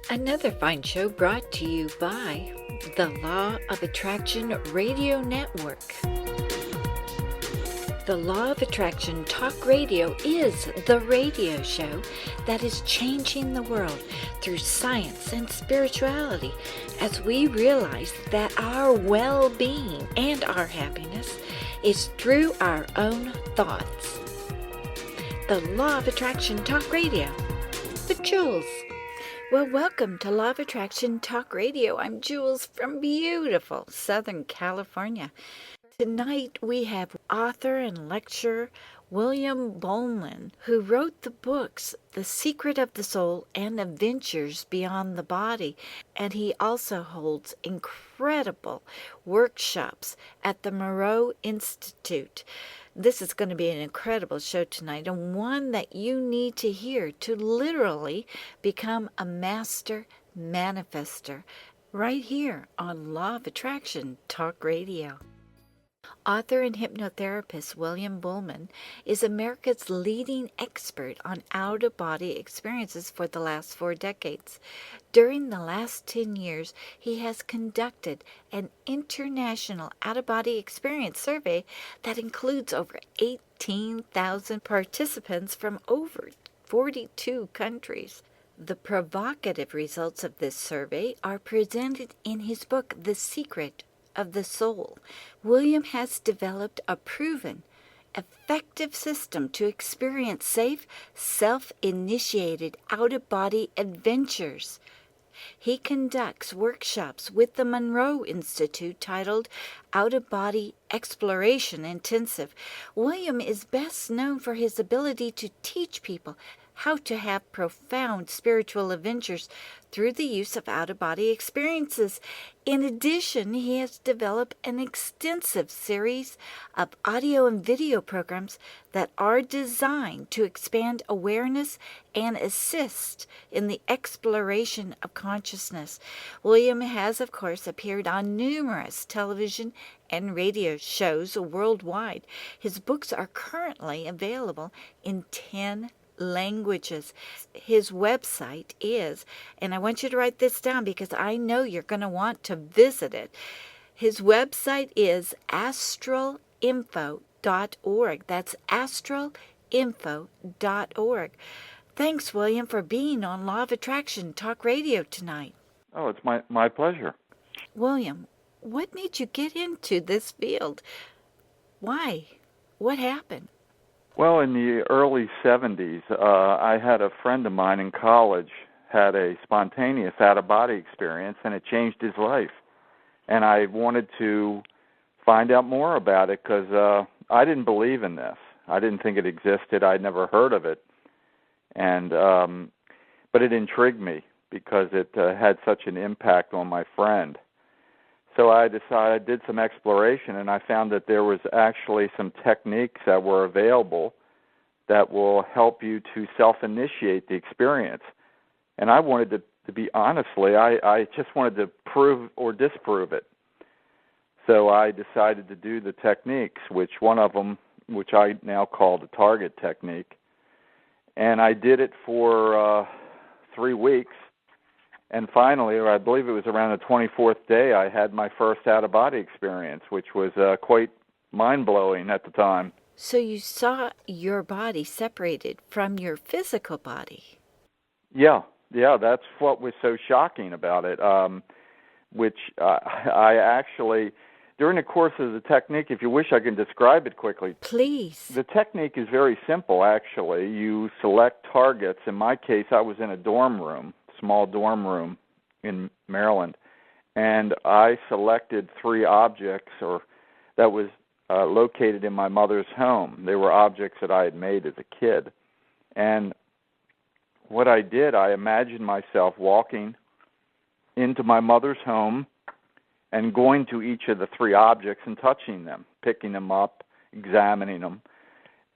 Another fine show brought to you by the Law of Attraction Radio Network. The Law of Attraction Talk Radio is the radio show that is changing the world through science and spirituality as we realize that our well-being and our happiness is through our own thoughts. The Law of Attraction Talk Radio with Jules. Well, welcome to Law of Attraction Talk Radio. I'm Jules from beautiful Southern California. Tonight we have author and lecturer William Buhlman, who wrote the books The Secret of the Soul and Adventures Beyond the Body. And he also holds incredible workshops at the Moreau Institute. This is going to be an incredible show tonight, and one that you need to hear to literally become a master manifester right here on Law of Attraction Talk Radio. Author and hypnotherapist William Buhlman is America's leading expert on out-of-body experiences for the last 4 decades. During the last 10 years, he has conducted an international out-of-body experience survey that includes over 18,000 participants from over 42 countries. The provocative results of this survey are presented in his book, The Secret of the Soul. William has developed a proven, effective system to experience safe, self-initiated out-of-body adventures. He conducts workshops with the Monroe Institute titled Out-of-Body Exploration Intensive. William is best known for his ability to teach people how to have profound spiritual adventures through the use of out-of-body experiences. In addition, he has developed an extensive series of audio and video programs that are designed to expand awareness and assist in the exploration of consciousness. William has, of course, appeared on numerous television and radio shows worldwide. His books are currently available in 10 languages. His website is, and I want you to write this down because I know you're going to want to visit it. His website is astralinfo.org. That's astralinfo.org. Thanks, William, for being on Law of Attraction Talk Radio tonight. Oh, it's my pleasure. William, what made you get into this field? Why? What happened? Well, in the early 70s, I had a friend of mine in college had a spontaneous out-of-body experience, and it changed his life. And I wanted to find out more about it because I didn't believe in this. I didn't think it existed. I'd never heard of it. And but it intrigued me because it had such an impact on my friend. So I did some exploration, and I found that there was actually some techniques that were available that will help you to self-initiate the experience. And I wanted to be honestly, I just wanted to prove or disprove it. So I decided to do the techniques, which one of them, which I now call the target technique. And I did it for 3 weeks. And finally, or I believe it was around the 24th day, I had my first out-of-body experience, which was quite mind-blowing at the time. So you saw your body separated from your physical body. Yeah, that's what was so shocking about it, which I actually, during the course of the technique, if you wish I can describe it quickly. Please. The technique is very simple, actually. You select targets. In my case, I was in a dorm room. Small dorm room in Maryland, and I selected 3 objects that was located in my mother's home. They were objects that I had made as a kid. And what I did, I imagined myself walking into my mother's home and going to each of the 3 objects and touching them, picking them up, examining them.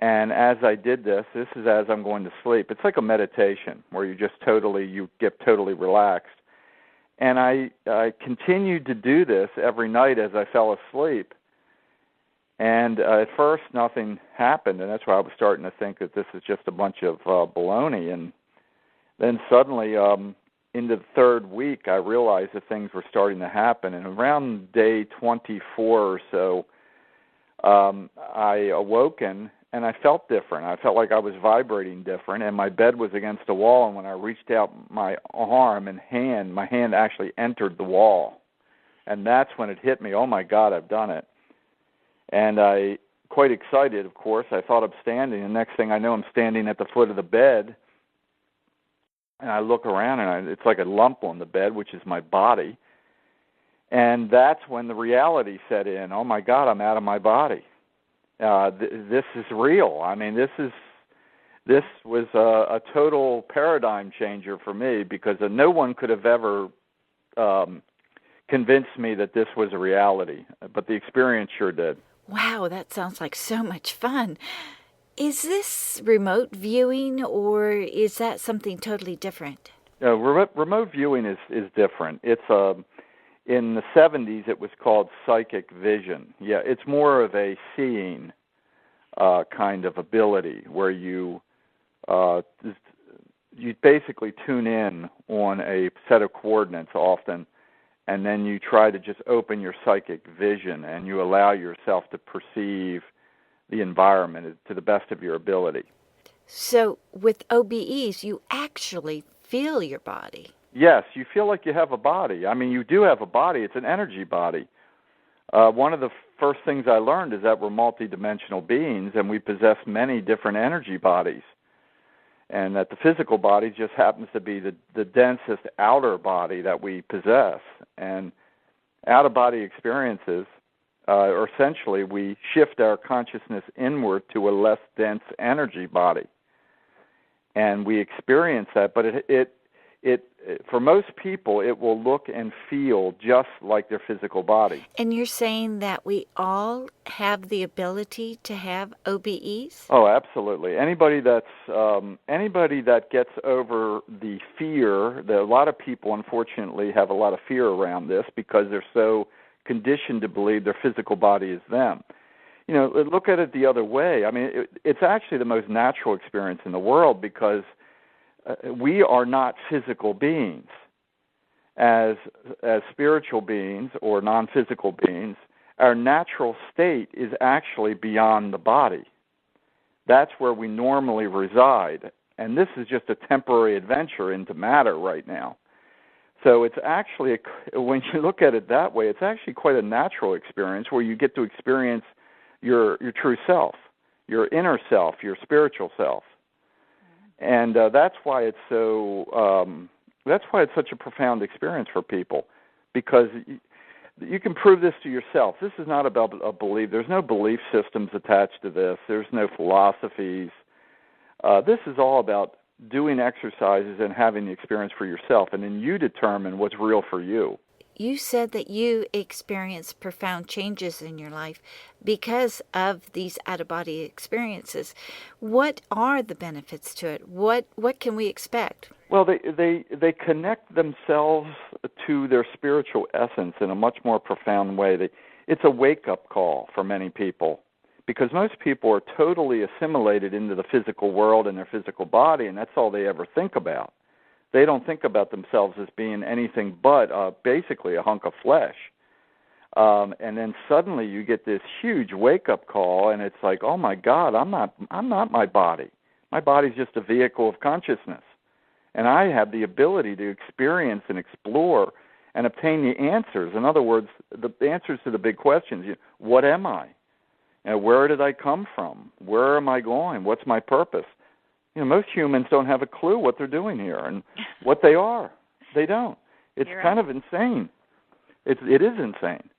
And as I did this is as I'm going to sleep. It's like a meditation where you get totally relaxed. And I continued to do this every night as I fell asleep. And at first, nothing happened, and that's why I was starting to think that this is just a bunch of baloney. And then suddenly, into the third week, I realized that things were starting to happen. And around day 24 or so, I awoken and I felt different. I felt like I was vibrating different, and my bed was against the wall. And when I reached out my arm and hand, my hand actually entered the wall. And that's when it hit me, oh, my God, I've done it. And I, quite excited, of course, I thought I'm standing. And next thing I know, I'm standing at the foot of the bed. And I look around, and it's like a lump on the bed, which is my body. And that's when the reality set in. Oh, my God, I'm out of my body. This is real. I mean, this was a total paradigm changer for me, because no one could have ever convinced me that this was a reality, but the experience sure did. Wow, that sounds like so much fun. Is this remote viewing, or is that something totally different? Remote viewing is different. It's in the 70s, it was called psychic vision. Yeah, it's more of a seeing kind of ability, where you basically tune in on a set of coordinates often, and then you try to just open your psychic vision, and you allow yourself to perceive the environment to the best of your ability. So with OBEs, you actually feel your body. Yes, you feel like you have a body. I mean, you do have a body. It's an energy body. One of the first things I learned is that we're multidimensional beings, and we possess many different energy bodies, and that the physical body just happens to be the densest outer body that we possess. And out-of-body experiences, or essentially, we shift our consciousness inward to a less dense energy body, and we experience that. But it for most people, it will look and feel just like their physical body. And you're saying that we all have the ability to have OBEs? Oh, absolutely. Anybody that gets over the fear, a lot of people, unfortunately, have a lot of fear around this because they're so conditioned to believe their physical body is them. You know, look at it the other way. I mean, it's actually the most natural experience in the world, because we are not physical beings. As spiritual beings or non-physical beings, our natural state is actually beyond the body. That's where we normally reside. And this is just a temporary adventure into matter right now. So it's actually, when you look at it that way, it's actually quite a natural experience where you get to experience your true self, your inner self, your spiritual self. And that's why it's such a profound experience for people, because you can prove this to yourself. This is not about a belief. There's no belief systems attached to this. There's no philosophies. This is all about doing exercises and having the experience for yourself, and then you determine what's real for you. You said that you experienced profound changes in your life because of these out-of-body experiences. What are the benefits to it? What can we expect? Well, they connect themselves to their spiritual essence in a much more profound way. It's a wake-up call for many people, because most people are totally assimilated into the physical world and their physical body, and that's all they ever think about. They don't think about themselves as being anything but basically a hunk of flesh. And then suddenly you get this huge wake-up call, and it's like, oh my God, I'm not my body. My body's just a vehicle of consciousness, and I have the ability to experience and explore and obtain the answers. In other words, the answers to the big questions. What am I? Where did I come from? Where am I going? What's my purpose? Most humans don't have a clue what they're doing here and what they are. They don't. It's kind of insane. It is insane.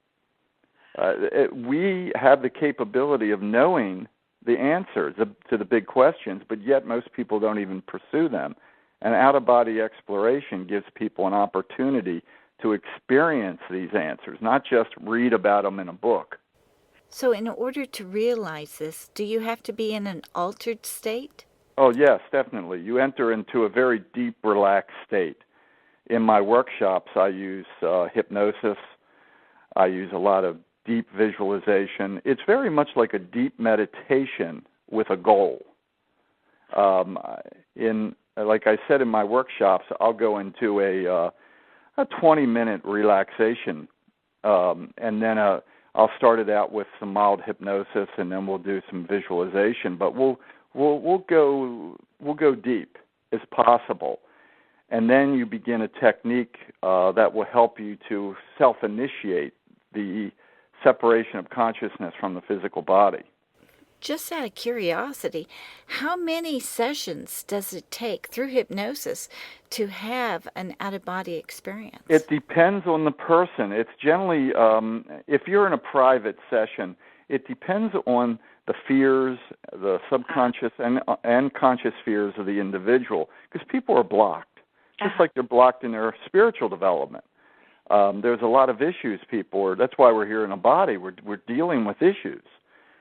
We have the capability of knowing the answers to the big questions, but yet most people don't even pursue them. And out-of-body exploration gives people an opportunity to experience these answers, not just read about them in a book. So in order to realize this, do you have to be in an altered state? Oh, yes, definitely. You enter into a very deep, relaxed state. In my workshops, I use hypnosis. I use a lot of deep visualization. It's very much like a deep meditation with a goal. In like I said in my workshops, I'll go into a 20-minute relaxation, and then I'll start it out with some mild hypnosis, and then we'll do some visualization. But we'll go deep as possible, and then you begin a technique that will help you to self-initiate the separation of consciousness from the physical body. Just out of curiosity, how many sessions does it take through hypnosis to have an out-of-body experience? It depends on the person. It's generally, if you're in a private session, it depends on the fears, the subconscious and conscious fears of the individual, because people are blocked, just like they're blocked in their spiritual development. There's a lot of issues that's why we're here in a body. We're dealing with issues.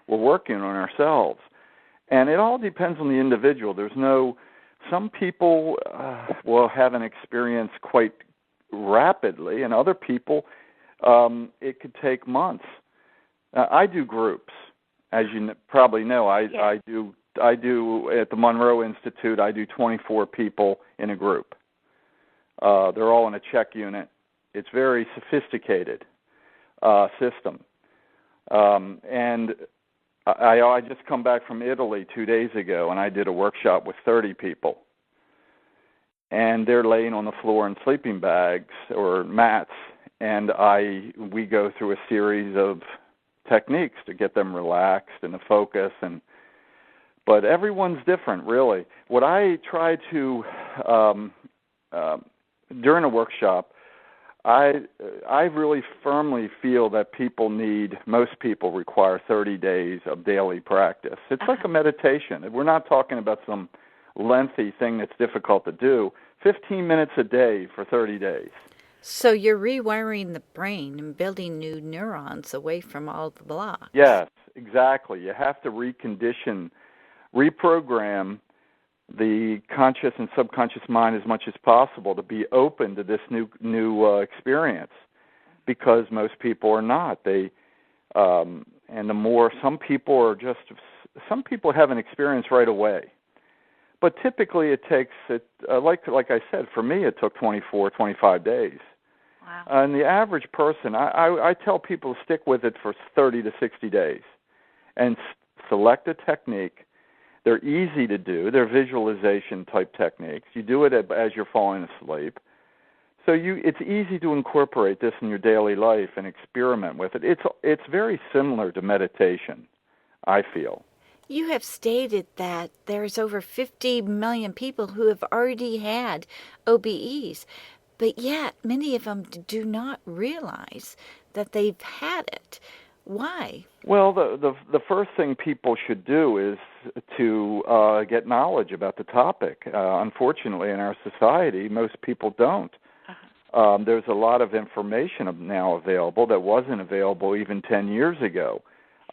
We're working on ourselves. And it all depends on the individual. Some people will have an experience quite rapidly, and other people, it could take months. I do groups. As you probably know, I do at the Monroe Institute, I do 24 people in a group. They're all in a check unit. It's very sophisticated system. And I just come back from Italy 2 days ago, and I did a workshop with 30 people. And they're laying on the floor in sleeping bags or mats, and we go through a series of techniques to get them relaxed and to focus. But everyone's different, really. What I try to, during a workshop, I really firmly feel that most people require 30 days of daily practice. It's like a meditation. We're not talking about some lengthy thing that's difficult to do. 15 minutes a day for 30 days. So you're rewiring the brain and building new neurons away from all the blocks. Yes, exactly. You have to reprogram the conscious and subconscious mind as much as possible to be open to this new experience, because most people are not. And the more some people have an experience right away, but typically it takes like I said, for me it took 24, 25 days. Wow. And the average person, I tell people to stick with it for 30 to 60 days, and select a technique. They're easy to do. They're visualization-type techniques. You do it as you're falling asleep. So it's easy to incorporate this in your daily life and experiment with it. It's very similar to meditation, I feel. You have stated that there's over 50 million people who have already had OBEs, but yet many of them do not realize that they've had it. Why? Well, the first thing people should do is to get knowledge about the topic. Unfortunately, in our society, most people don't. There's a lot of information now available that wasn't available even 10 years ago.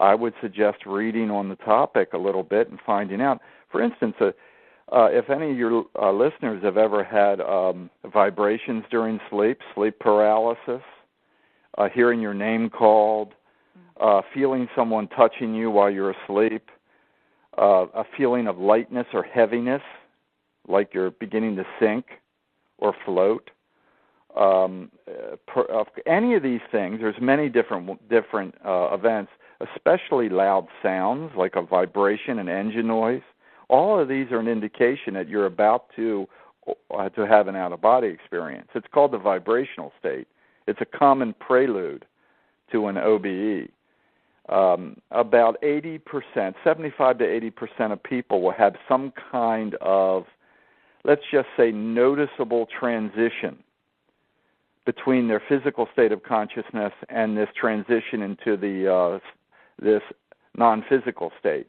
I would suggest reading on the topic a little bit and finding out. For instance, if any of your listeners have ever had vibrations during sleep paralysis, hearing your name called, feeling someone touching you while you're asleep, a feeling of lightness or heaviness, like you're beginning to sink or float. Any of these things, there's many different events, especially loud sounds like a vibration and engine noise. All of these are an indication that you're about to have an out-of-body experience. It's called the vibrational state. It's a common prelude to an OBE. About 80%, 75 to 80% of people will have some kind of, let's just say, noticeable transition between their physical state of consciousness and this transition into this non-physical state.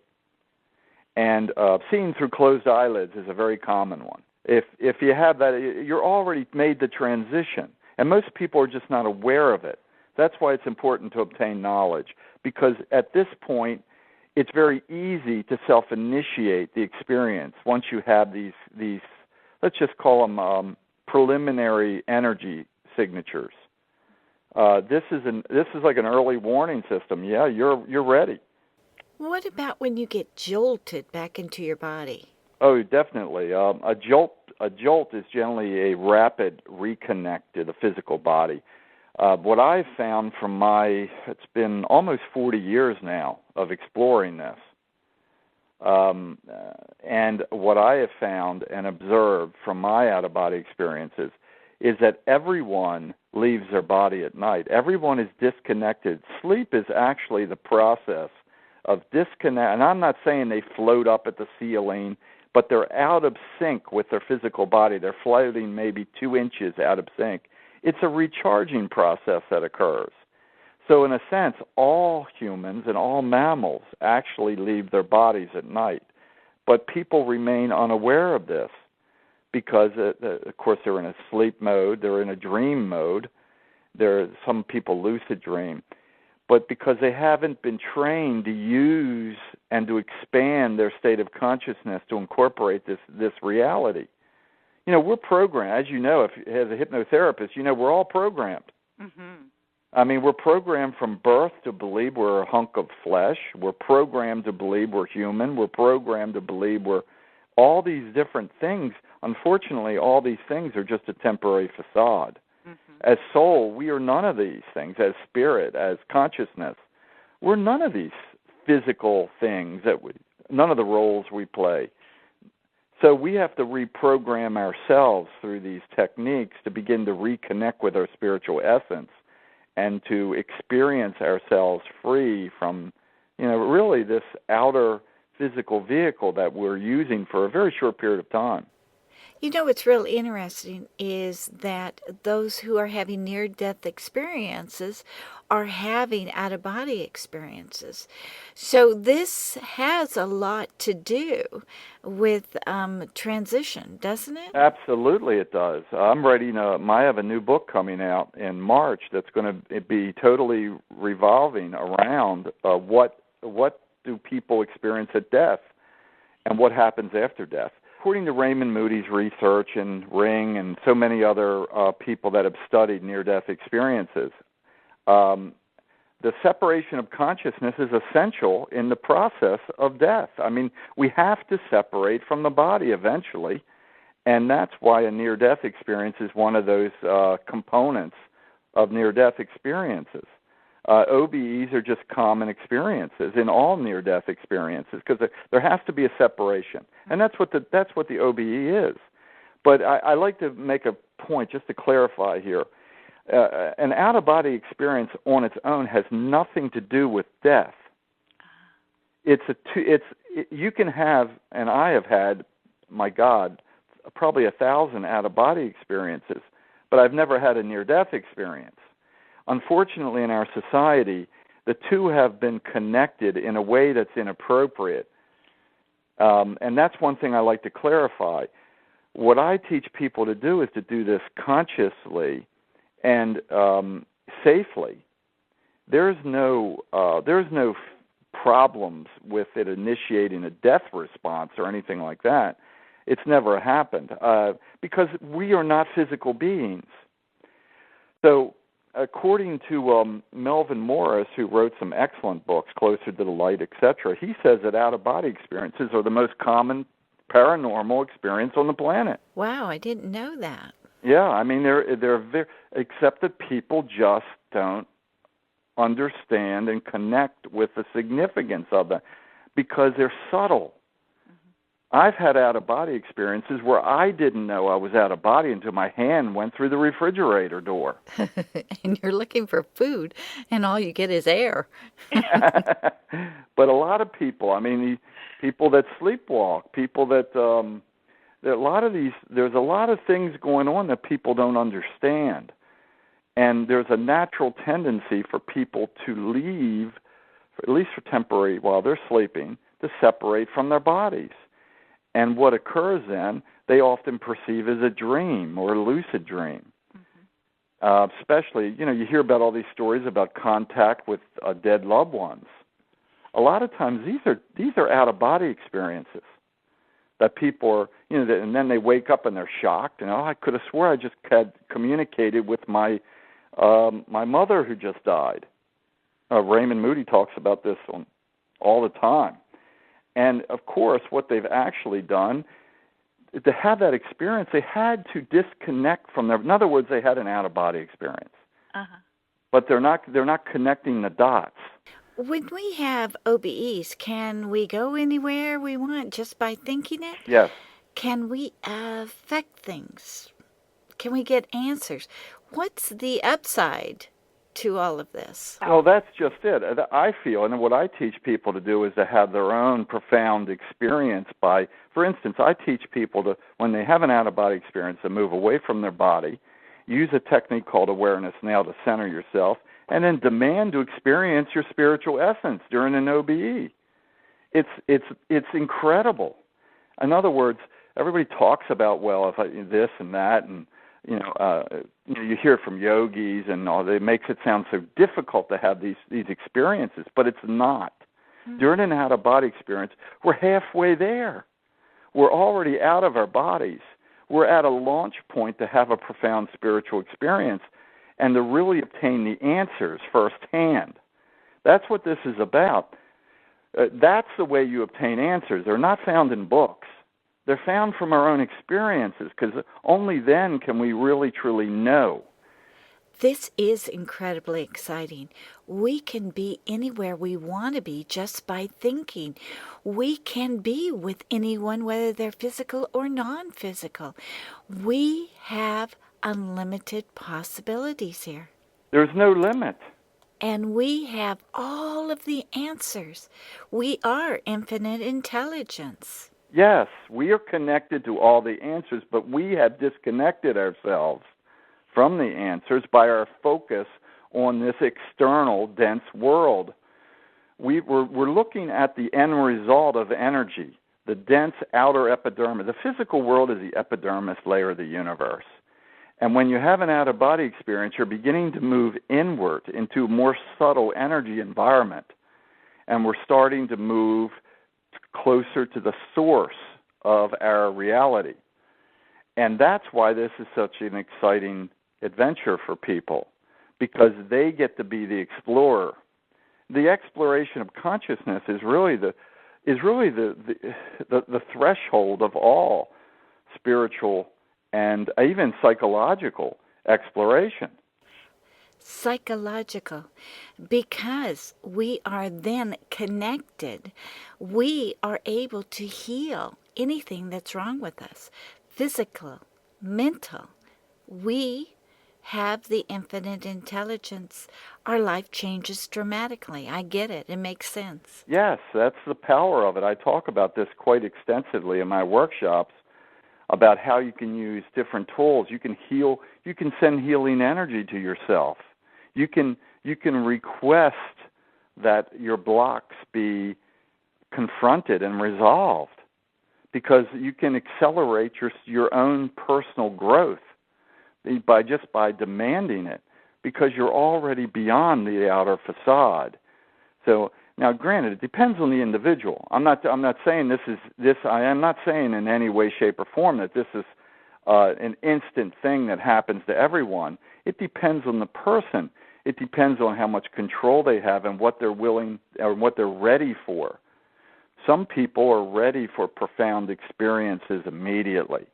And seeing through closed eyelids is a very common one. If you have that, you're already made the transition, and most people are just not aware of it. That's why it's important to obtain knowledge, because at this point, it's very easy to self-initiate the experience once you have these let's just call them preliminary energy signatures. This is like an early warning system. Yeah, you're ready. What about when you get jolted back into your body? Oh, definitely. A jolt a jolt is generally a rapid reconnect to the physical body. What I've found from it's been almost 40 years now of exploring this. And what I have found and observed from my out-of-body experiences is that everyone leaves their body at night. Everyone is disconnected. Sleep is actually the process of disconnect. And I'm not saying they float up at the ceiling, but they're out of sync with their physical body. They're floating maybe 2 inches out of sync. It's a recharging process that occurs. So in a sense, all humans and all mammals actually leave their bodies at night. But people remain unaware of this because, of course, they're in a sleep mode, they're in a dream mode. Some people lucid dream. But because they haven't been trained to use and to expand their state of consciousness to incorporate this reality. You know, we're programmed, as you know, as a hypnotherapist, you know, we're all programmed. Mm-hmm. I mean, we're programmed from birth to believe we're a hunk of flesh. We're programmed to believe we're human. We're programmed to believe we're all these different things. Unfortunately, all these things are just a temporary facade. Mm-hmm. As soul, we are none of these things. As spirit, as consciousness, we're none of these physical things, none of the roles we play. So we have to reprogram ourselves through these techniques to begin to reconnect with our spiritual essence and to experience ourselves free from, you know, really this outer physical vehicle that we're using for a very short period of time. You know, what's real interesting is that those who are having near-death experiences are having out-of-body experiences. So this has a lot to do with transition, doesn't it? Absolutely it does. I'm writing I have a new book coming out in March that's going to be totally revolving around what do people experience at death and what happens after death. According to Raymond Moody's research and Ring and so many other people that have studied near-death experiences, the separation of consciousness is essential in the process of death. I mean, we have to separate from the body eventually, and that's why a near-death experience is one of those components of near-death experiences. OBEs are just common experiences in all near-death experiences because there has to be a separation, and that's what the OBE is. But I like to make a point just to clarify here. An out-of-body experience on its own has nothing to do with death. You can have, and I have had, my God, probably 1,000 out-of-body experiences, but I've never had a near-death experience. Unfortunately, in our society, the two have been connected in a way that's inappropriate. And that's one thing I like to clarify. What I teach people to do is to do this consciously and safely. There's no problems with it initiating a death response or anything like that. It's never happened because we are not physical beings. So, according to Melvin Morris, who wrote some excellent books, Closer to the Light, etc., he says that out-of-body experiences are the most common paranormal experience on the planet. Wow, I didn't know that. Yeah, I mean, they're very, except that people just don't understand and connect with the significance of them because they're subtle. I've had out-of-body experiences where I didn't know I was out of body until my hand went through the refrigerator door. And you're looking for food, and all you get is air. But a lot of people, I mean, people that sleepwalk, people that, there's a lot of things going on that people don't understand. And there's a natural tendency for people to leave, at least for temporary, while they're sleeping, to separate from their bodies. And what occurs then, they often perceive as a dream or a lucid dream. Mm-hmm. Especially, you hear about all these stories about contact with dead loved ones. A lot of times these are out-of-body experiences that people are, and then they wake up and they're shocked. And I could have swore I just had communicated with my mother who just died. Raymond Moody talks about this all the time. And, of course, what they've actually done, to have that experience, they had to disconnect from their. In other words, they had an out-of-body experience, but they're not connecting the dots. When we have OBEs, can we go anywhere we want just by thinking it? Yes. Can we affect things? Can we get answers? What's the upside to all of this? Well, that's just it. I feel, and what I teach people to do is to have their own profound experience by, for instance, I teach people to, when they have an out-of-body experience, to move away from their body, use a technique called awareness now to center yourself, and then demand to experience your spiritual essence during an OBE. It's incredible. In other words, everybody talks about, well, if I, this and that, and you hear it from yogis and all. It makes it sound so difficult to have these experiences, but it's not. Mm-hmm. During an out-of-body experience, we're halfway there. We're already out of our bodies. We're at a launch point to have a profound spiritual experience and to really obtain the answers firsthand. That's what this is about. That's the way you obtain answers. They're not found in books. They're found from our own experiences, because only then can we really, truly know. This is incredibly exciting. We can be anywhere we want to be just by thinking. We can be with anyone, whether they're physical or non-physical. We have unlimited possibilities here. There's no limit. And we have all of the answers. We are infinite intelligence. Yes, we are connected to all the answers, but we have disconnected ourselves from the answers by our focus on this external, dense world. We're looking at the end result of energy, the dense outer epidermis. The physical world is the epidermis layer of the universe. And when you have an out-of-body experience, you're beginning to move inward into a more subtle energy environment. And we're starting to move closer to the source of our reality. And that's why this is such an exciting adventure for people, because they get to be the explorer. The exploration of consciousness is really the threshold of all spiritual and even psychological exploration. Psychological, because we are then connected. We are able to heal anything that's wrong with us, physical, mental. We have the infinite intelligence. Our life changes dramatically. I get it. It makes sense. Yes, that's the power of it. I talk about this quite extensively in my workshops, about how you can use different tools. You can heal. You can send healing energy to yourself. You can request that your blocks be confronted and resolved, because you can accelerate your own personal growth by demanding it, because you're already beyond the outer facade. So now, granted, it depends on the individual. I'm not saying I am not saying in any way, shape, or form that this is an instant thing that happens to everyone. It depends on the person. It depends on how much control they have and what they're willing or what they're ready for. Some people are ready for profound experiences immediately,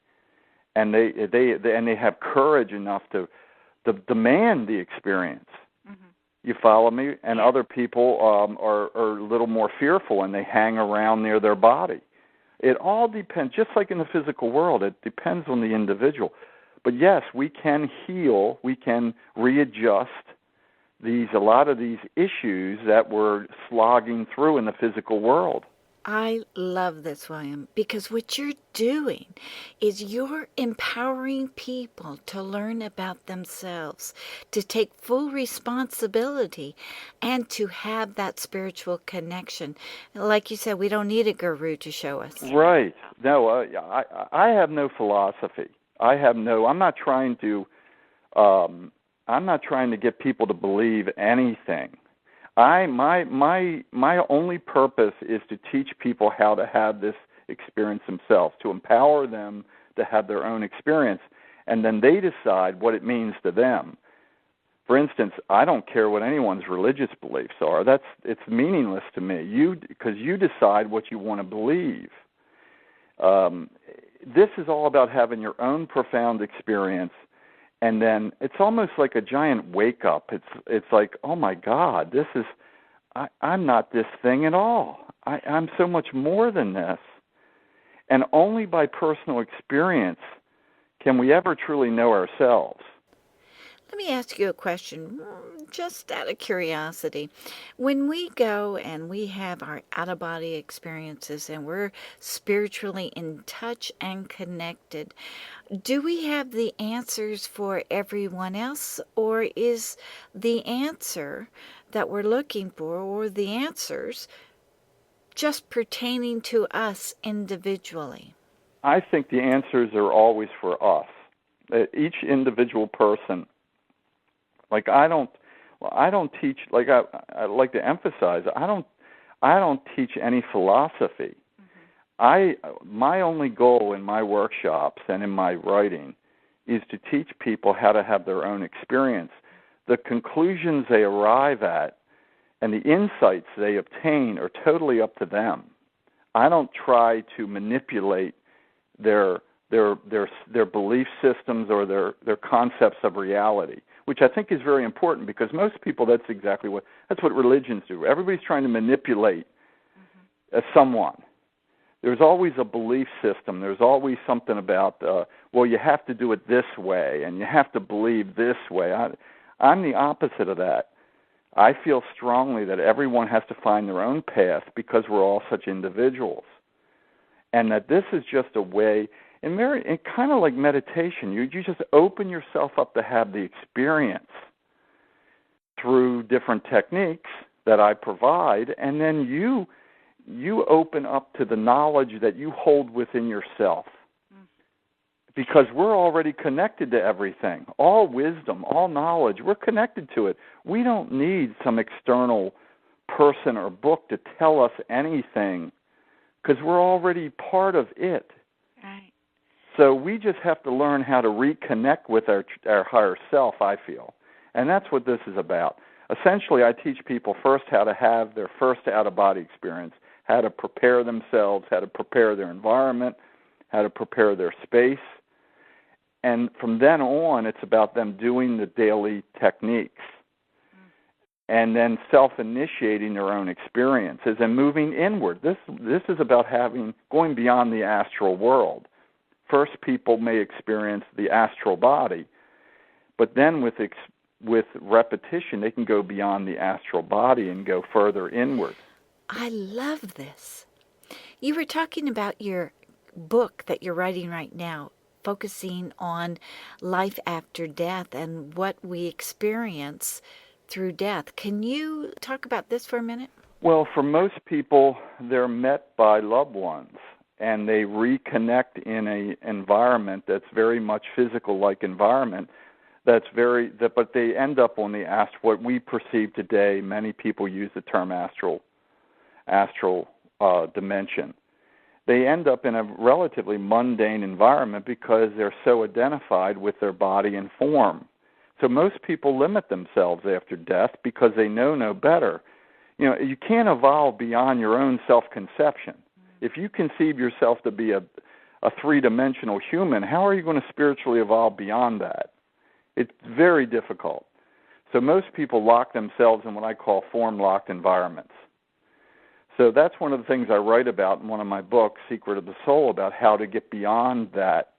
and they have courage enough to demand the experience. Mm-hmm. You follow me? And other people are a little more fearful, and they hang around near their body. It all depends, just like in the physical world, it depends on the individual. But yes, we can heal, we can readjust a lot of these issues that we're slogging through in the physical world. I love this, William, because what you're doing is you're empowering people to learn about themselves, to take full responsibility, and to have that spiritual connection. Like you said, we don't need a guru to show us. Right. No, I have no philosophy. I'm not trying to get people to believe anything. My only purpose is to teach people how to have this experience themselves, to empower them to have their own experience, and then they decide what it means to them. For instance, I don't care what anyone's religious beliefs are. It's meaningless to me. Because you decide what you want to believe. this is all about having your own profound experience, and then it's almost like a giant wake up. It's like, oh my God, I'm not this thing at all. I'm so much more than this. And only by personal experience can we ever truly know ourselves. Let me ask you a question, just out of curiosity. When we go and we have our out-of-body experiences and we're spiritually in touch and connected, do we have the answers for everyone else, or is the answer that we're looking for, or the answers, just pertaining to us individually? I think the answers are always for us. Each individual person. Like I don't teach. Like I like to emphasize, I don't teach any philosophy. My only goal in my workshops and in my writing is to teach people how to have their own experience. The conclusions they arrive at and the insights they obtain are totally up to them. I don't try to manipulate their belief systems or their concepts of reality, which I think is very important, because most people, that's what religions do. Everybody's trying to manipulate someone. There's always a belief system. There's always something about, well, you have to do it this way, and you have to believe this way. I'm the opposite of that. I feel strongly that everyone has to find their own path, because we're all such individuals. And that this is just a way, and kind of like meditation, you just open yourself up to have the experience through different techniques that I provide, and then you open up to the knowledge that you hold within yourself. Because we're already connected to everything. All wisdom, all knowledge, we're connected to it. We don't need some external person or book to tell us anything, because we're already part of it. Right. So we just have to learn how to reconnect with our higher self, I feel. And that's what this is about. Essentially, I teach people first how to have their first out-of-body experience, how to prepare themselves, how to prepare their environment, how to prepare their space. And from then on, it's about them doing the daily techniques and then self-initiating their own experiences and moving inward. This is about going beyond the astral world. First, people may experience the astral body, but then with repetition, they can go beyond the astral body and go further inward. I love this. You were talking about your book that you're writing right now, focusing on life after death and what we experience through death. Can you talk about this for a minute? Well, for most people, they're met by loved ones, and they reconnect in an environment that's very much physical-like environment. But they end up on the what we perceive today. Many people use the term astral dimension. They end up in a relatively mundane environment because they're so identified with their body and form. So most people limit themselves after death because they know no better. You can't evolve beyond your own self-conception. If you conceive yourself to be a three-dimensional human, how are you going to spiritually evolve beyond that? It's very difficult. So most people lock themselves in what I call form-locked environments. So that's one of the things I write about in one of my books, Secret of the Soul, about how to get beyond that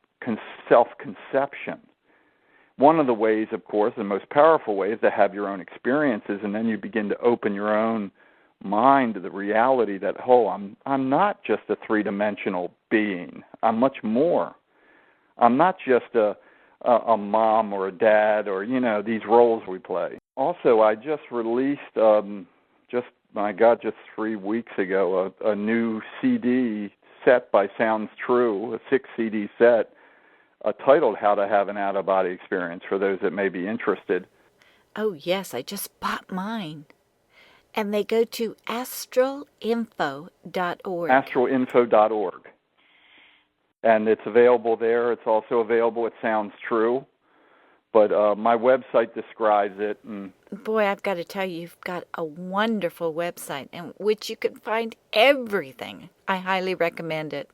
self-conception. One of the ways, of course, the most powerful way, is to have your own experiences, and then you begin to open your own mind to the reality that, I'm not just a three-dimensional being. I'm much more. I'm not just a mom or a dad or, these roles we play. Also, I just released, just 3 weeks ago, a new CD set by Sounds True, a 6-CD set, titled How to Have an Out-of-Body Experience, for those that may be interested. Oh, yes, I just bought mine. And they go to astralinfo.org. Astralinfo.org. And it's available there. It's also available at Sounds True. But my website describes it. And boy, I've got to tell you, you've got a wonderful website in which you can find everything. I highly recommend it.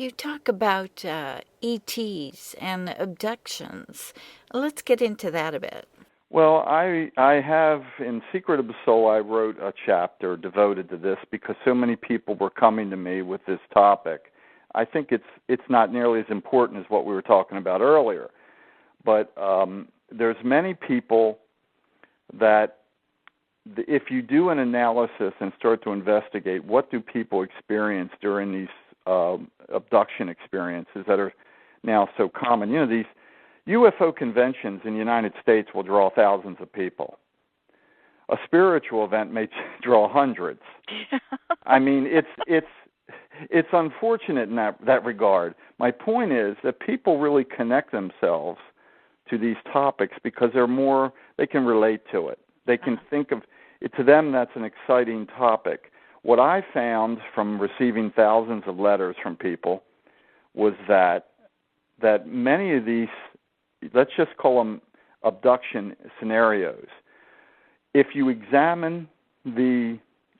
You talk about ETs and abductions. Let's get into that a bit. Well, I have, in Secret of the Soul, I wrote a chapter devoted to this because so many people were coming to me with this topic. I think it's not nearly as important as what we were talking about earlier, but there's many people that if you do an analysis and start to investigate what do people experience during these abduction experiences that are now so common. You know, these UFO conventions in the United States will draw thousands of people. A spiritual event may draw hundreds. I mean, it's unfortunate in that regard. My point is that people really connect themselves to these topics because they can relate to it. They can think of it. To them, that's an exciting topic. What I found from receiving thousands of letters from people was that many of these, let's just call them abduction scenarios, if you examine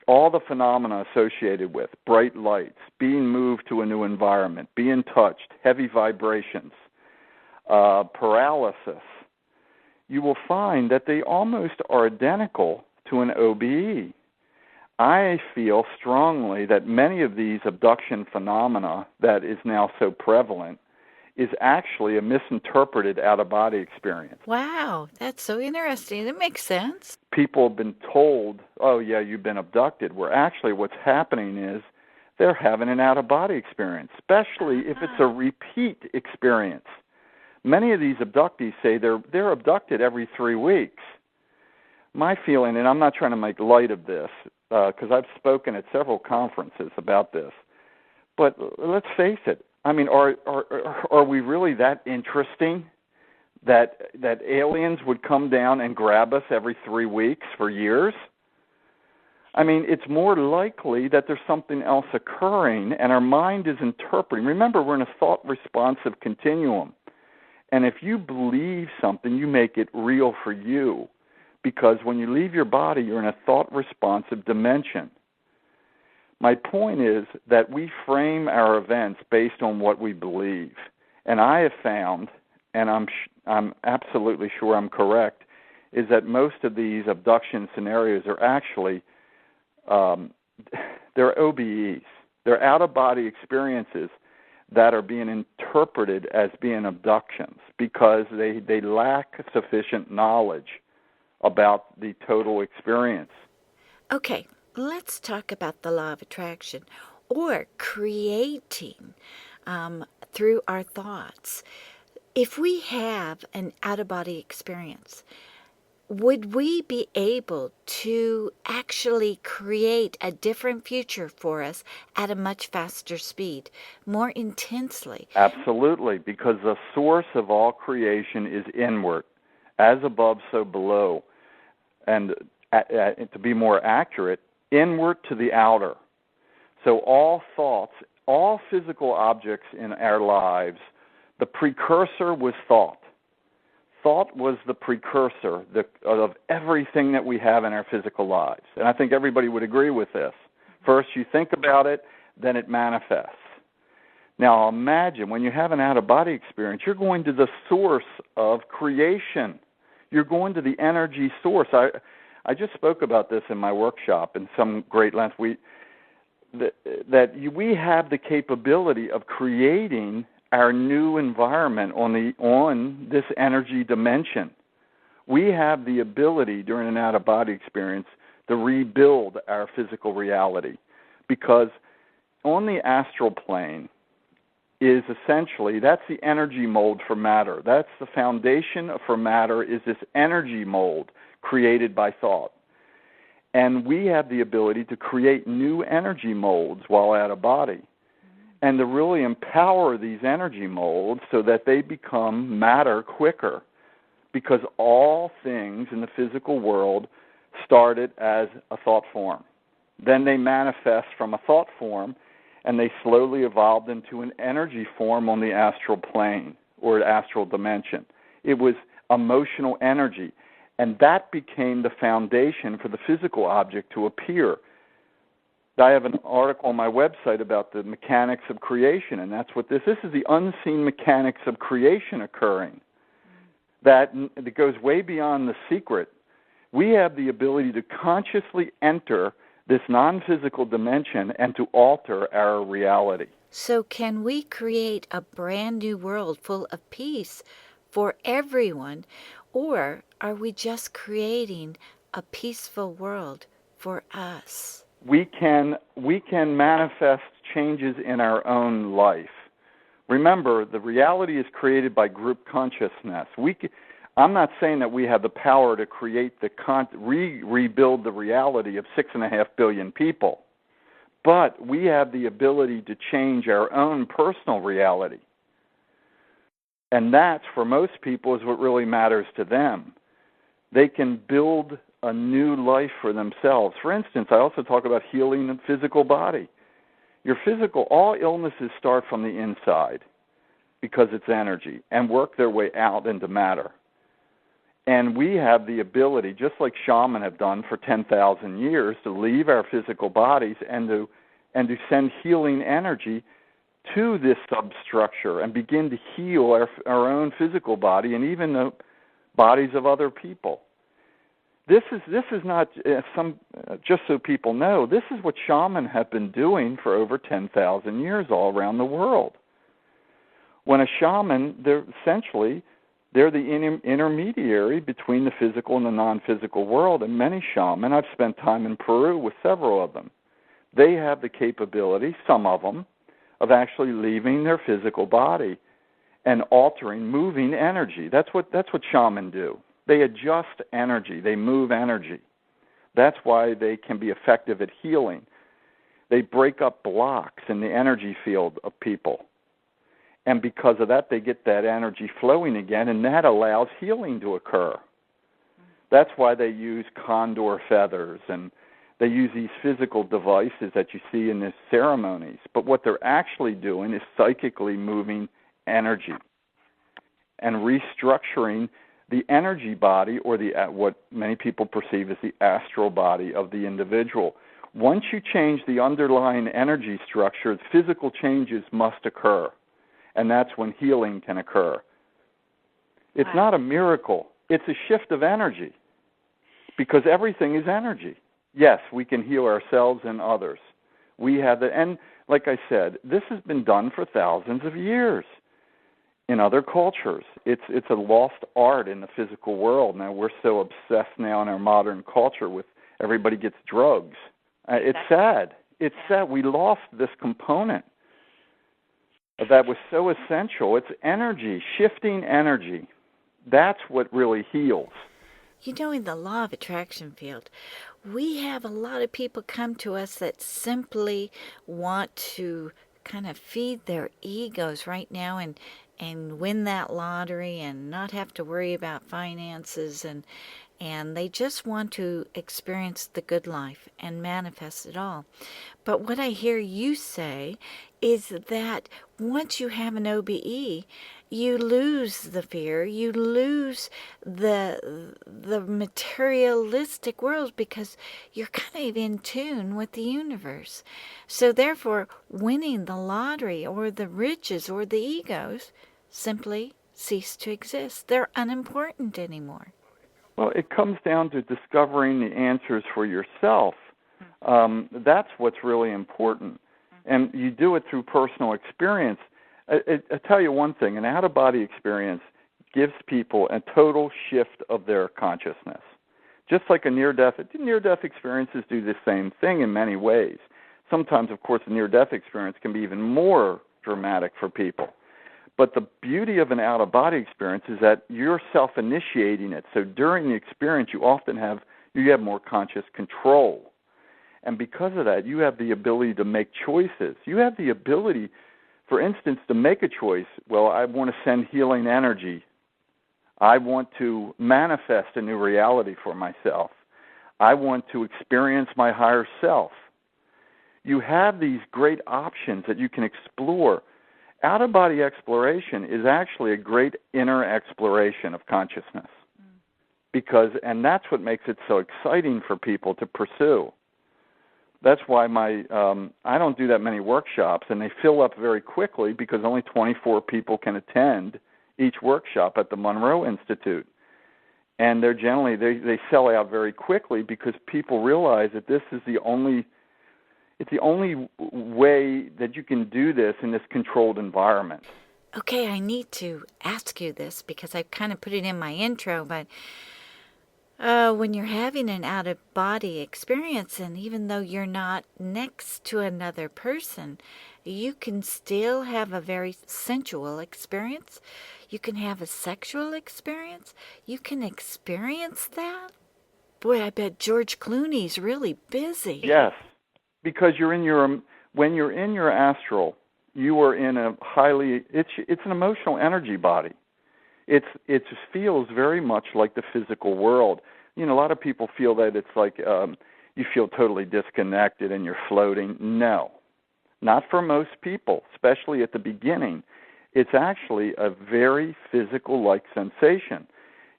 all the phenomena associated with bright lights, being moved to a new environment, being touched, heavy vibrations, paralysis, you will find that they almost are identical to an OBE. I feel strongly that many of these abduction phenomena that is now so prevalent is actually a misinterpreted out-of-body experience. Wow, that's so interesting. That makes sense. People have been told, oh, yeah, you've been abducted, where actually what's happening is they're having an out-of-body experience, especially if it's a repeat experience. Many of these abductees say they're abducted every 3 weeks. My feeling, and I'm not trying to make light of this, because I've spoken at several conferences about this, but let's face it, I mean, are we really that interesting that aliens would come down and grab us every 3 weeks for years? I mean, it's more likely that there's something else occurring and our mind is interpreting. Remember, we're in a thought-responsive continuum. And if you believe something, you make it real for you. Because when you leave your body, you're in a thought-responsive dimension. My point is that we frame our events based on what we believe. And I have found, and I'm absolutely sure I'm correct, is that most of these abduction scenarios are actually, they're OBEs. They're out-of-body experiences that are being interpreted as being abductions because they lack sufficient knowledge about the total experience. Okay, let's talk about the law of attraction or creating through our thoughts. If we have an out-of-body experience, would we be able to actually create a different future for us at a much faster speed, more intensely? Absolutely, because the source of all creation is inward, as above, so below. And to be more accurate, inward to the outer. So all thoughts, all physical objects in our lives, the precursor was thought. Thought was the precursor of everything that we have in our physical lives. And I think everybody would agree with this. First you think about it, then it manifests. Now imagine when you have an out-of-body experience, you're going to the source of creation. You're going to the energy source. I just spoke about this in my workshop in some great length. We have the capability of creating our new environment on this energy dimension. We have the ability during an out-of-body experience to rebuild our physical reality, because on the astral plane is essentially, that's the energy mold for matter. That's the foundation for matter, is this energy mold created by thought. And we have the ability to create new energy molds while out of body, and to really empower these energy molds so that they become matter quicker, because all things in the physical world started as a thought form. Then they manifest from a thought form, and they slowly evolved into an energy form on the astral plane or astral dimension. It was emotional energy, and that became the foundation for the physical object to appear. I have an article on my website about the mechanics of creation, and that's what this is the unseen mechanics of creation occurring. That goes way beyond the secret. We have the ability to consciously enter this non-physical dimension and to alter our reality. So can we create a brand new world full of peace for everyone, or are we just creating a peaceful world for us? We can manifest changes in our own life. Remember, the reality is created by group consciousness. I'm not saying that we have the power to create rebuild the reality of 6.5 billion people, but we have the ability to change our own personal reality. And that, for most people, is what really matters to them. They can build a new life for themselves. For instance, I also talk about healing the physical body. All illnesses start from the inside because it's energy and work their way out into matter. And we have the ability, just like shamans have done for 10,000 years, to leave our physical bodies and to send healing energy to this substructure and begin to heal our own physical body and even the bodies of other people. This is not just so people know. This is what shamans have been doing for over 10,000 years all around the world. When a shaman, they're the intermediary between the physical and the non-physical world. And many shamans, I've spent time in Peru with several of them, they have the capability, some of them, of actually leaving their physical body and altering, moving energy. That's what shamans do. They adjust energy. They move energy. That's why they can be effective at healing. They break up blocks in the energy field of people. And because of that, they get that energy flowing again, and that allows healing to occur. That's why they use condor feathers, and they use these physical devices that you see in the ceremonies. But what they're actually doing is psychically moving energy and restructuring the energy body, or what many people perceive as the astral body of the individual. Once you change the underlying energy structure, physical changes must occur, and that's when healing can occur. It's not a miracle. It's a shift of energy, because everything is energy. Yes, we can heal ourselves and others. We have that, and like I said, this has been done for thousands of years. In other cultures, it's a lost art in the physical world. Now we're so obsessed now in our modern culture with everybody gets drugs. It's sad. It's sad. We lost this component that was so essential. It's energy, shifting energy. That's what really heals. You know, in the law of attraction field, we have a lot of people come to us that simply want to kind of feed their egos right now and win that lottery and not have to worry about finances, and they just want to experience the good life and manifest it all. But what I hear you say is that once you have an OBE, you lose the fear, you lose the materialistic world, because you're kind of in tune with the universe. So therefore, winning the lottery or the riches or the egos simply cease to exist. They're unimportant anymore. Well, it comes down to discovering the answers for yourself. That's what's really important. And you do it through personal experience. I tell you one thing, an out-of-body experience gives people a total shift of their consciousness. Just like a near-death experiences do the same thing in many ways. Sometimes, of course, a near-death experience can be even more dramatic for people. But the beauty of an out-of-body experience is that you're self-initiating it. So during the experience, you have more conscious control. And because of that, you have the ability to make choices. You have the ability, for instance, to make a choice. Well, I want to send healing energy. I want to manifest a new reality for myself. I want to experience my higher self. You have these great options that you can explore. Out-of-body exploration is actually a great inner exploration of consciousness, and that's what makes it so exciting for people to pursue. That's why I don't do that many workshops, and they fill up very quickly because only 24 people can attend each workshop at the Monroe Institute. And they're generally, they sell out very quickly because people realize that this is it's the only way that you can do this in this controlled environment. Okay, I need to ask you this because I've kind of put it in my intro, but when you're having an out-of-body experience, and even though you're not next to another person, you can still have a very sensual experience. You can have a sexual experience. You can experience that. Boy, I bet George Clooney's really busy. Yes, because when you're in your astral, you are in a it's an emotional energy body. It feels very much like the physical world. A lot of people feel that it's like you feel totally disconnected and you're floating. No, not for most people, especially at the beginning. It's actually a very physical-like sensation.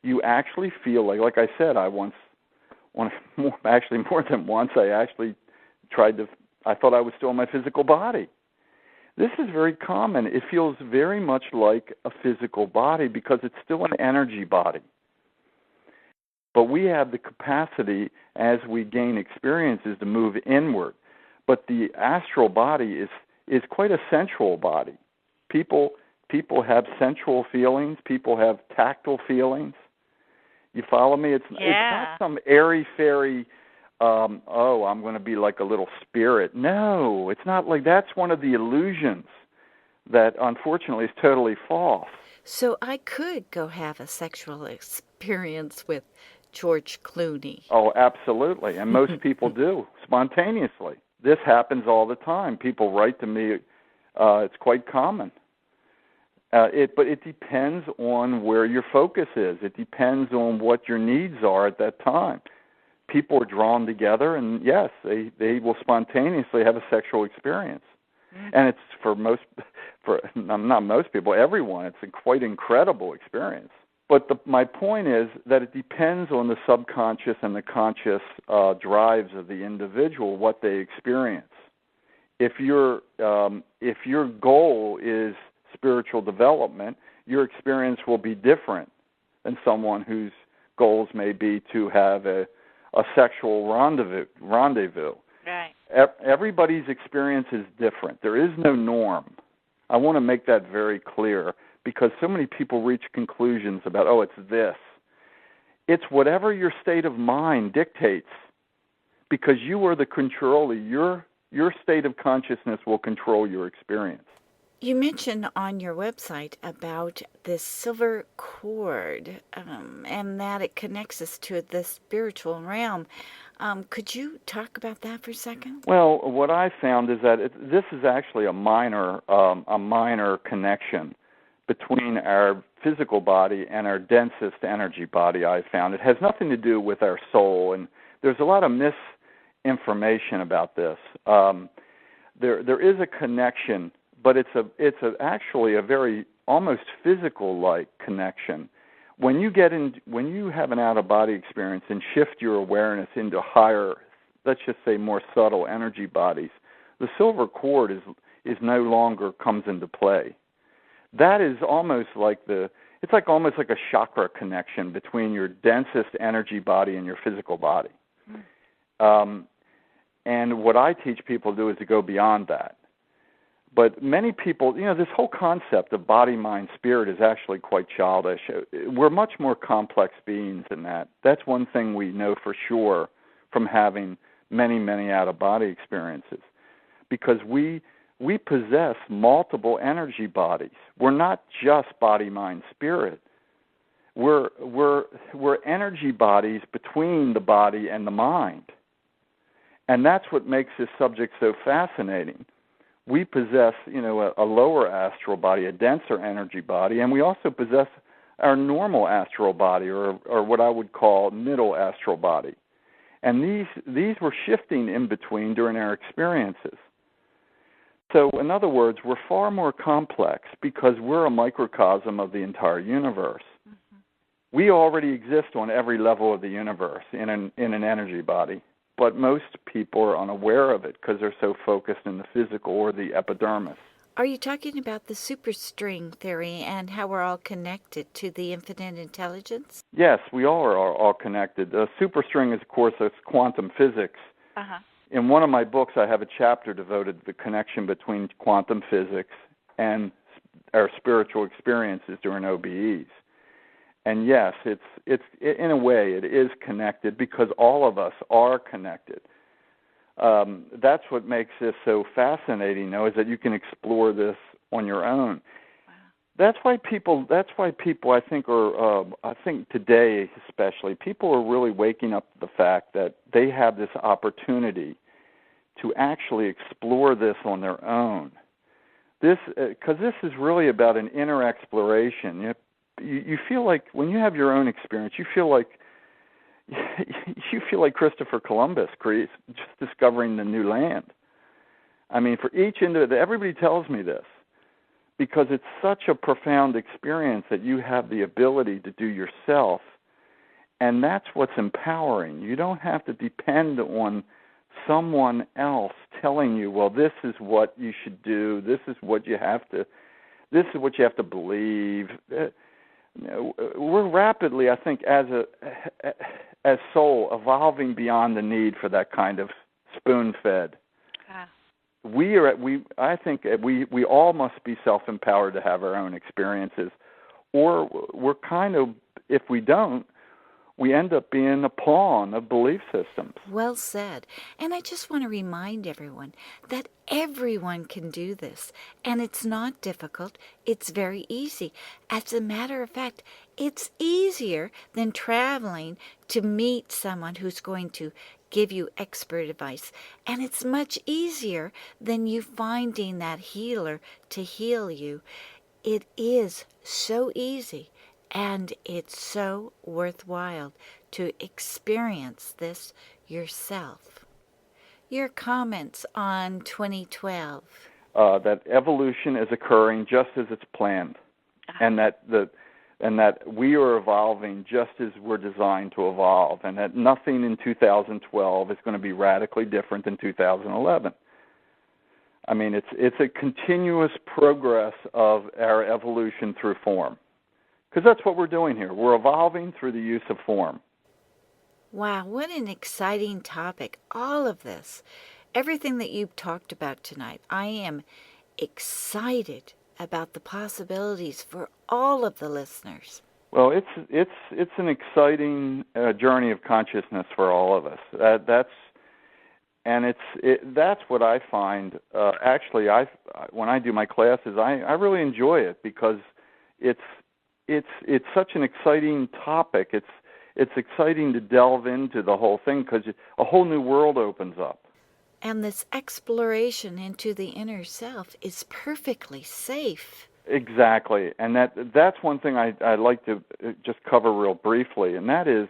You actually feel like I said, actually more than once, I actually I thought I was still in my physical body. This is very common. It feels very much like a physical body because it's still an energy body. But we have the capacity, as we gain experiences, to move inward. But the astral body is quite a sensual body. People have sensual feelings. People have tactile feelings. You follow me? It's not some airy-fairy, I'm going to be like a little spirit. No, it's not like that's one of the illusions that, unfortunately, is totally false. So I could go have a sexual experience with George Clooney. Oh, absolutely. And most people do, spontaneously. This happens all the time. People write to me. It's quite common. But it depends on where your focus is. It depends on what your needs are at that time. People are drawn together, and yes, they will spontaneously have a sexual experience. Mm-hmm. And it's not most people, everyone. It's a quite incredible experience. But my point is that it depends on the subconscious and the conscious drives of the individual, what they experience. If your goal is spiritual development, your experience will be different than someone whose goals may be to have a sexual rendezvous. Right. Everybody's experience is different. There is no norm. I want to make that very clear because so many people reach conclusions about, it's this. It's whatever your state of mind dictates because you are the controller. Your state of consciousness will control your experience. You mentioned on your website about this silver cord and that it connects us to the spiritual realm. Could you talk about that for a second? Well, what I found is that this is actually a minor connection between our physical body and our densest energy body, I found. It has nothing to do with our soul, and there's a lot of misinformation about this. There is a connection, but it's actually a very almost physical-like connection. When you have an out-of-body experience and shift your awareness into higher, let's just say more subtle energy bodies, the silver cord is no longer comes into play. That is almost like almost like a chakra connection between your densest energy body and your physical body. And what I teach people to do is to go beyond that. But many people, this whole concept of body, mind, spirit is actually quite childish. We're much more complex beings than that. That's one thing we know for sure from having many, many out-of-body experiences, because we possess multiple energy bodies. We're not just body, mind, spirit. We're energy bodies between the body and the mind. And that's what makes this subject so fascinating. We possess, a lower astral body, a denser energy body, and we also possess our normal astral body, or what I would call middle astral body. And these were shifting in between during our experiences. So, in other words, we're far more complex because we're a microcosm of the entire universe. Mm-hmm. We already exist on every level of the universe in an energy body. but most people are unaware of it because they're so focused in the physical or the epidermis. Are you talking about the superstring theory and how we're all connected to the infinite intelligence? Yes, we all are all connected. Superstring is, of course, it's quantum physics. Uh-huh. In one of my books, I have a chapter devoted to the connection between quantum physics and our spiritual experiences during OBEs. And yes, it's in a way it is connected because all of us are connected. That's what makes this so fascinating, though, is that you can explore this on your own. Wow. That's why people. I think are. I think today, especially, people are really waking up to the fact that they have this opportunity to actually explore this on their own. Because this is really about an inner exploration. You feel like when you have your own experience, you feel like Christopher Columbus just discovering the new land. I mean, for each individual, everybody tells me this because it's such a profound experience that you have the ability to do yourself, and that's what's empowering. You don't have to depend on someone else telling you, well, this is what you should do, this is what you have to believe. We're rapidly, I think, as soul, evolving beyond the need for that kind of spoon-fed. I think we all must be self-empowered to have our own experiences, or we're kind of, if we don't, we end up being a pawn of belief systems. Well said. And I just want to remind everyone that everyone can do this. And it's not difficult. It's very easy. As a matter of fact, it's easier than traveling to meet someone who's going to give you expert advice. And it's much easier than you finding that healer to heal you. It is so easy. And it's so worthwhile to experience this yourself. Your comments on 2012? That evolution is occurring just as it's planned, and that we are evolving just as we're designed to evolve, and that nothing in 2012 is going to be radically different than 2011. I mean, it's a continuous progress of our evolution through form. Because that's what we're doing here. We're evolving through the use of form. Wow, what an exciting topic. All of this, everything that you've talked about tonight, I am excited about the possibilities for all of the listeners. Well, it's an exciting journey of consciousness for all of us. That's what I find. Actually, when I do my classes, I really enjoy it because it's such an exciting topic. It's exciting to delve into the whole thing because a whole new world opens up. And this exploration into the inner self is perfectly safe. Exactly, and that's one thing I'd like to just cover real briefly, and that is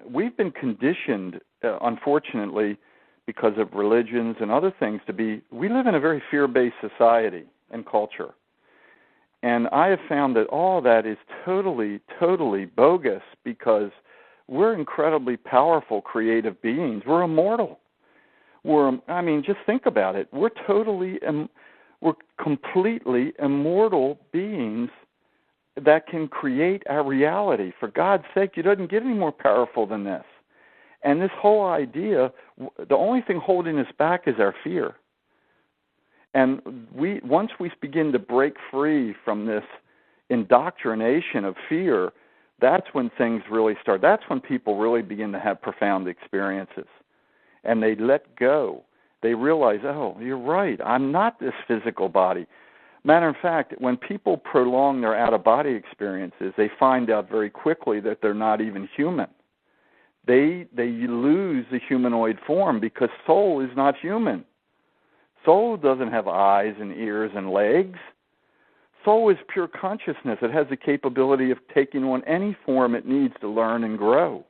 we've been conditioned, unfortunately, because of religions and other things, we live in a very fear-based society and culture. And I have found that all that is totally, totally bogus because we're incredibly powerful, creative beings. We're immortal. Just think about it. We're completely immortal beings that can create our reality. For God's sake, you doesn't get any more powerful than this. And this whole idea, the only thing holding us back is our fear. And once we begin to break free from this indoctrination of fear, that's when things really start. That's when people really begin to have profound experiences. And they let go. They realize, oh, you're right, I'm not this physical body. Matter of fact, when people prolong their out-of-body experiences, they find out very quickly that they're not even human. They lose the humanoid form because soul is not human. Soul doesn't have eyes and ears and legs. Soul is pure consciousness. It has the capability of taking on any form it needs to learn and grow.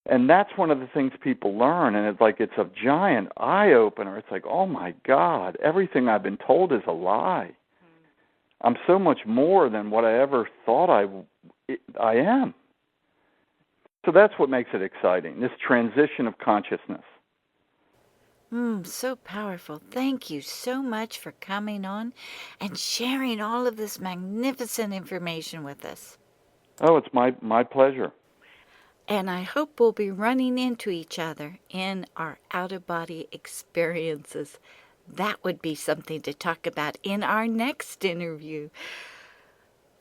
And that's one of the things people learn, and it's a giant eye-opener. It's like, oh my God, everything I've been told is a lie. I'm so much more than what I ever thought I am. So that's what makes it exciting, this transition of consciousness. So powerful. Thank you so much for coming on and sharing all of this magnificent information with us. Oh, it's my pleasure. And I hope we'll be running into each other in our out-of-body experiences. That would be something to talk about in our next interview.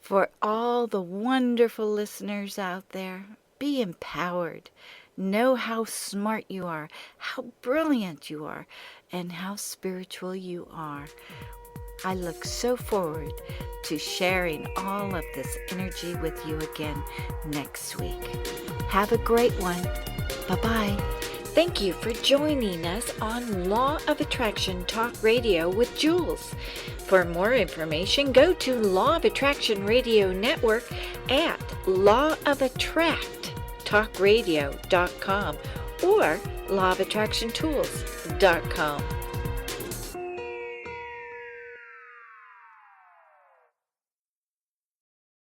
For all the wonderful listeners out there, be empowered. Know how smart you are, how brilliant you are, and how spiritual you are. I look so forward to sharing all of this energy with you again next week. Have a great one. Bye-bye. Thank you for joining us on Law of Attraction Talk Radio with Jules. For more information, go to Law of Attraction Radio Network at lawofattracttalkradio.com or lawofattractiontools.com.